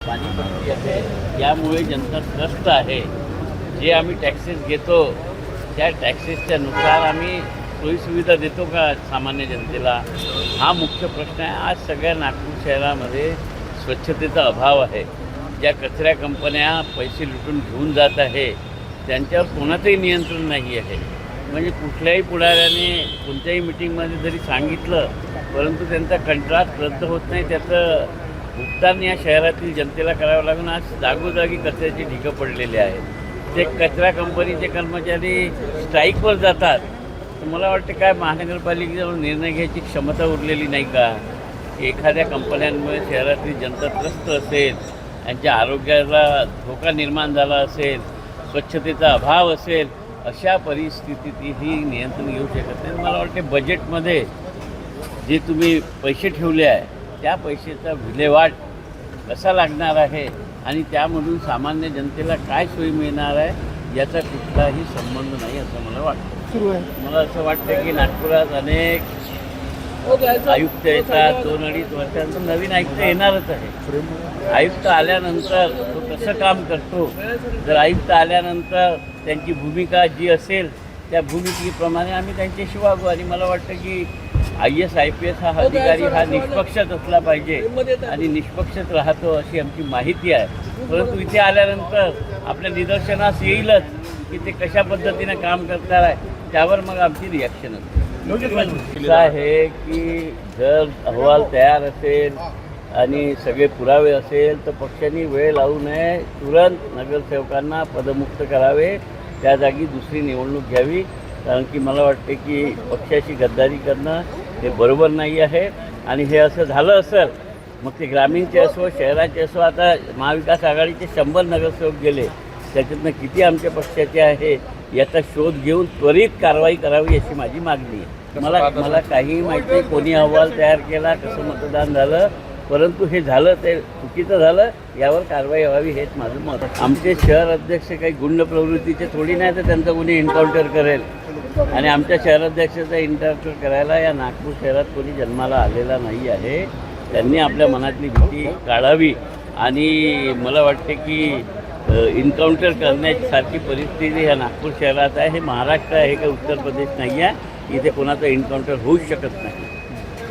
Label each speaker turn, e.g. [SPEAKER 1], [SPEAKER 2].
[SPEAKER 1] पाणीपट्टी आहे, यामुळे जनता त्रस्त आहे. जे आम्ही टॅक्सेस घेतो त्या टॅक्सेसच्या नुसार आम्ही सोयीसुविधा देतो का सामान्य जनतेला, हा मुख्य प्रश्न आहे. आज सगळ्या नागपूर शहरामध्ये स्वच्छतेचा अभाव आहे. ज्या कचऱ्या कंपन्या पैसे लुटून घेऊन जात आहे त्यांच्यावर कोणाचंही नियंत्रण नाही आहे. म्हणजे कुठल्याही पुढाऱ्याने कोणत्याही मिटिंगमध्ये जरी सांगितलं परंतु त्यांचा कंत्राट रद्द होत नाही, त्याचं भुगतान या शहरातील जनतेला करावं लागून आज जागोजागी कचऱ्याची ढिगं पडलेली आहेत. ते कचरा कंपनीचे कर्मचारी स्ट्राईकवर जातात. तर मला वाटतं काय महानगरपालिकेवर निर्णय घ्यायची क्षमता उरलेली नाही का? एखाद्या कंपन्यांमुळे शहरातील जनता त्रस्त असेल, त्यांच्या आरोग्याला धोका निर्माण झाला असेल, स्वच्छतेचा अभाव असेल, अशा परिस्थितीतही नियंत्रण घेऊ शकत नाही. मला वाटते बजेटमध्ये जे तुम्ही पैसे ठेवले आहे त्या पैशाचा विल्हेवाट कसा लागणार आहे आणि त्यामधून सामान्य जनतेला काय सोयी मिळणार आहे याचा कुठलाही संबंध नाही असं मला वाटतं. मला असं वाटतं की नागपुरात अनेक आयुक्त येतात. 2-2.5 वर्षांनंतर नवीन आयुक्त येणारच आहे. आयुक्त आल्यानंतर तो कसं काम करतो, जर आयुक्त आल्यानंतर त्यांची भूमिका जी असेल त्या भूमिकेप्रमाणे आम्ही त्यांच्याशी वागू. आणि मला वाटतं की IAS IPS हा अधिकारी हा निष्पक्षच असला पाहिजे आणि निष्पक्षच राहतो अशी आमची माहिती आहे. परंतु इथे आल्यानंतर आपल्या निदर्शनास येईलच की ते कशा पद्धतीनं काम करणार आहे, त्यावर मग आमची रिॲक्शन असं आहे की जर अहवाल तयार असेल आणि सगळे पुरावे असेल तर पक्षांनी वेळ लावू नये. तुरंत नगरसेवकांना पदमुक्त करावे, त्या जागी दुसरी निवडणूक घ्यावी. कारण की मला वाटते की पक्षाशी गद्दारी करणं हे बरोबर नाही आहे. आणि हे असं झालं असेल मग ते ग्रामीणचे असो शहराचे असो, आता महाविकास आघाडीचे 100 नगरसेवक गेले, त्याच्यातनं किती आमच्या पक्षाचे आहे याचा शोध घेऊन त्वरित कारवाई करावी अशी माझी मागणी आहे. मला काही माहिती नाही कोणी अहवाल तयार केला, कसं मतदान झालं, परंतु हे झालं ते चुकीचं झालं, यावर कारवाई व्हावी हेच माझं मत. आमचे शहर अध्यक्ष काही गुंड प्रवृत्तीचे थोडी नाही तर त्यांचा कोणी एन्काउंटर करेल. आणि आमच्या शहराध्यक्षाचा एन्काउंटर करायला या नागपूर शहरात कोणी जन्माला आलेला नाही आहे. त्यांनी आपल्या मनातली भीती काढावी. आणि मला वाटते की एन्काउंटर करण्यासारखी परिस्थिती ह्या नागपूर शहरात आहे. हे महाराष्ट्र आहे का उत्तर प्रदेश नाही आहे. इथे कोणाचं एन्काउंटर होऊच शकत नाही.